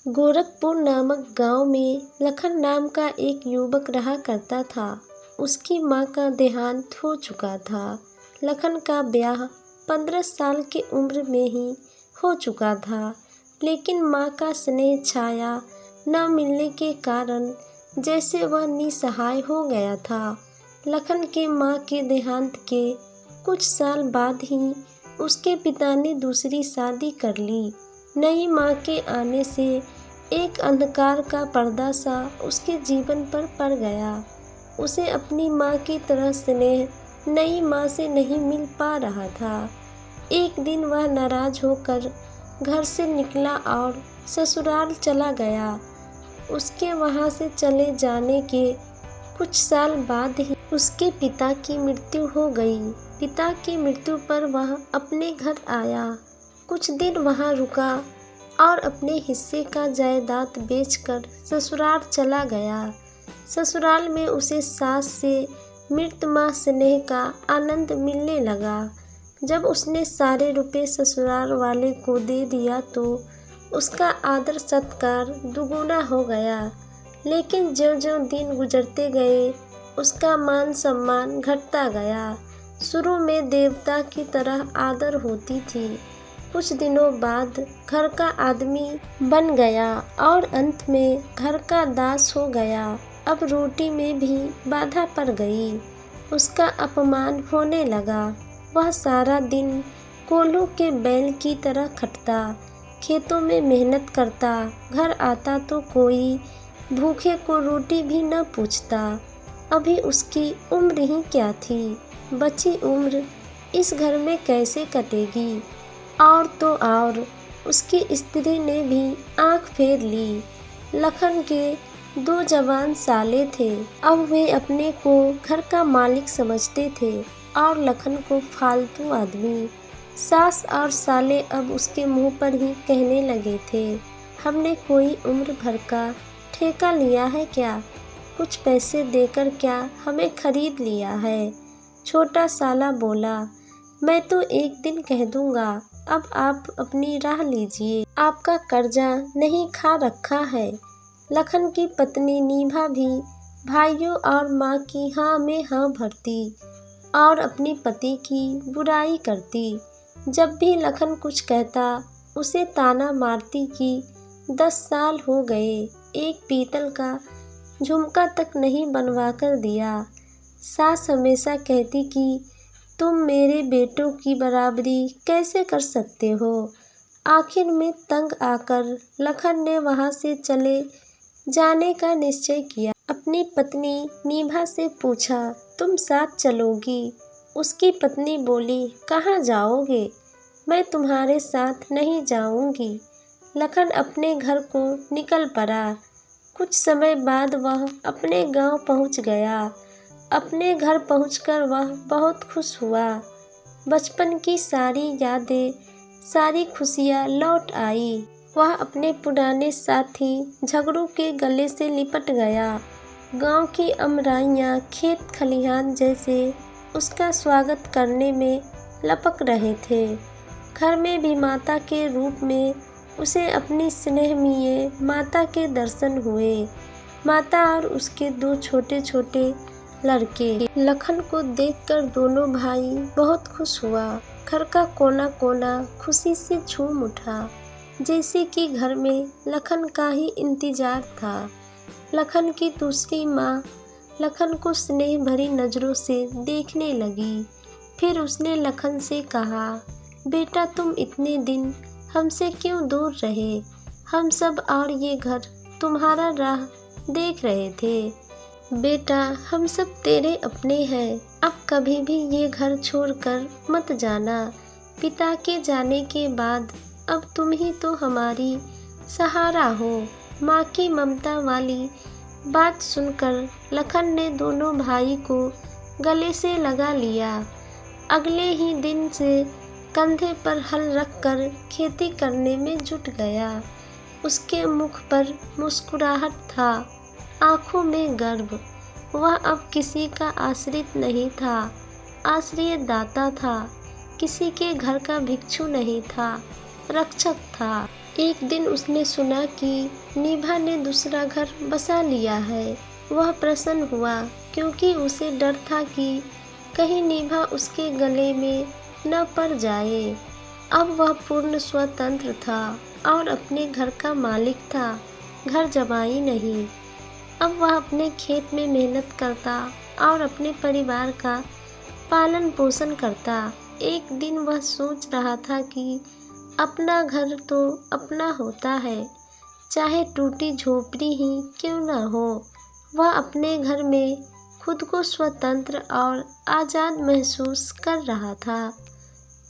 गोरखपुर नामक गांव में लखन नाम का एक युवक रहा करता था। उसकी माँ का देहांत हो चुका था। लखन का ब्याह 15 साल की उम्र में ही हो चुका था, लेकिन माँ का स्नेह छाया न मिलने के कारण जैसे वह निसहाय हो गया था। लखन के माँ के देहांत के कुछ साल बाद ही उसके पिता ने दूसरी शादी कर ली। नई माँ के आने से एक अंधकार का पर्दा सा उसके जीवन पर पड़ गया। उसे अपनी माँ की तरह स्नेह नई माँ से नहीं मिल पा रहा था। एक दिन वह नाराज होकर घर से निकला और ससुराल चला गया। उसके वहाँ से चले जाने के कुछ साल बाद ही उसके पिता की मृत्यु हो गई। पिता की मृत्यु पर वह अपने घर आया। कुछ दिन वहाँ रुका और अपने हिस्से का जायदाद बेचकर ससुराल चला गया। ससुराल में उसे सास से मृत माँ स्नेह का आनंद मिलने लगा। जब उसने सारे रुपए ससुराल वाले को दे दिया तो उसका आदर सत्कार दुगुना हो गया। लेकिन ज्यों-ज्यों दिन गुजरते गए उसका मान सम्मान घटता गया। शुरू में देवता की तरह आदर होती थी, कुछ दिनों बाद घर का आदमी बन गया और अंत में घर का दास हो गया। अब रोटी में भी बाधा पड़ गई। उसका अपमान होने लगा। वह सारा दिन कोल्हू के बैल की तरह खटता, खेतों में मेहनत करता। घर आता तो कोई भूखे को रोटी भी न पूछता। अभी उसकी उम्र ही क्या थी। बची उम्र इस घर में कैसे कटेगी। और तो और उसकी स्त्री ने भी आंख फेर ली। लखन के 2 जवान साले थे। अब वे अपने को घर का मालिक समझते थे और लखन को फालतू आदमी। सास और साले अब उसके मुंह पर ही कहने लगे थे, हमने कोई उम्र भर का ठेका लिया है क्या? कुछ पैसे देकर क्या हमें खरीद लिया है? छोटा साला बोला, मैं तो एक दिन कह दूंगा, अब आप अपनी राह लीजिए, आपका कर्जा नहीं खा रखा है। लखन की पत्नी नीभा भी भाइयों और माँ की हाँ में हाँ भरती और अपनी पति की बुराई करती। जब भी लखन कुछ कहता उसे ताना मारती कि 10 साल हो गए, एक पीतल का झुमका तक नहीं बनवा कर दिया। सास हमेशा कहती कि तुम मेरे बेटों की बराबरी कैसे कर सकते हो। आखिर में तंग आकर लखन ने वहाँ से चले जाने का निश्चय किया। अपनी पत्नी नीभा से पूछा, तुम साथ चलोगी? उसकी पत्नी बोली, कहाँ जाओगे? मैं तुम्हारे साथ नहीं जाऊंगी। लखन अपने घर को निकल पड़ा। कुछ समय बाद वह अपने गांव पहुंच गया। अपने घर पहुंचकर वह बहुत खुश हुआ। बचपन की सारी यादें, सारी खुशियाँ लौट आई। वह अपने पुराने साथी झगड़ू के गले से लिपट गया। गांव की अमराइयाँ खेत खलिहान जैसे उसका स्वागत करने में लपक रहे थे। घर में भी माता के रूप में उसे अपनी स्नेहमयी माता के दर्शन हुए। माता और उसके 2 छोटे-छोटे लड़के। लखन को देखकर दोनों भाई बहुत खुश हुआ। घर का कोना-कोना खुशी से झूम उठा, जैसे कि घर में लखन का ही इंतजार था। लखन की दूसरी माँ लखन को स्नेह भरी नजरों से देखने लगी। फिर उसने लखन से कहा, बेटा तुम इतने दिन हमसे क्यों दूर रहे? हम सब और ये घर तुम्हारा राह देख रहे थे। बेटा हम सब तेरे अपने हैं, अब कभी भी ये घर छोड़कर मत जाना। पिता के जाने के बाद अब तुम ही तो हमारी सहारा हो। माँ की ममता वाली बात सुनकर लखन ने दोनों भाई को गले से लगा लिया। अगले ही दिन से कंधे पर हल रखकर खेती करने में जुट गया। उसके मुख पर मुस्कुराहट था, आंखों में गर्व। वह अब किसी का आश्रित नहीं था, आश्रय दाता था। किसी के घर का भिक्षु नहीं था, रक्षक था। एक दिन उसने सुना कि निभा ने दूसरा घर बसा लिया है। वह प्रसन्न हुआ क्योंकि उसे डर था कि कहीं निभा उसके गले में न पड़ जाए। अब वह पूर्ण स्वतंत्र था और अपने घर का मालिक था, घर जमाई नहीं। अब वह अपने खेत में मेहनत करता और अपने परिवार का पालन पोषण करता। एक दिन वह सोच रहा था कि अपना घर तो अपना होता है, चाहे टूटी झोपड़ी ही क्यों न हो। वह अपने घर में खुद को स्वतंत्र और आज़ाद महसूस कर रहा था।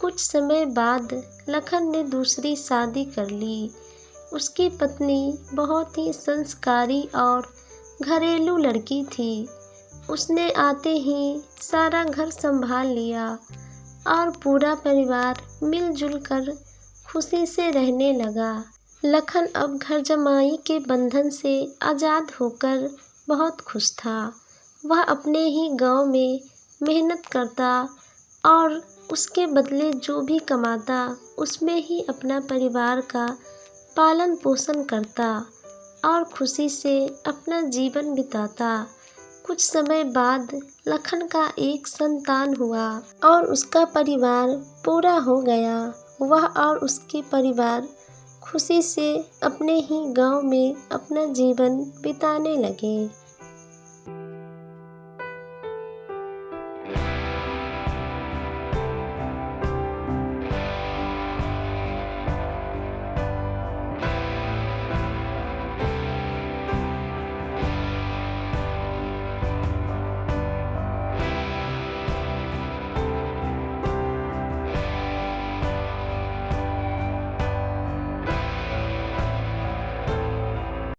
कुछ समय बाद लखन ने दूसरी शादी कर ली। उसकी पत्नी बहुत ही संस्कारी और घरेलू लड़की थी। उसने आते ही सारा घर संभाल लिया और पूरा परिवार मिलजुल कर खुशी से रहने लगा। लखन अब घर जमाई के बंधन से आज़ाद होकर बहुत खुश था। वह अपने ही गांव में मेहनत करता और उसके बदले जो भी कमाता उसमें ही अपना परिवार का पालन पोषण करता और खुशी से अपना जीवन बिताता। कुछ समय बाद लखन का एक संतान हुआ और उसका परिवार पूरा हो गया। वह और उसके परिवार खुशी से अपने ही गांव में अपना जीवन बिताने लगे।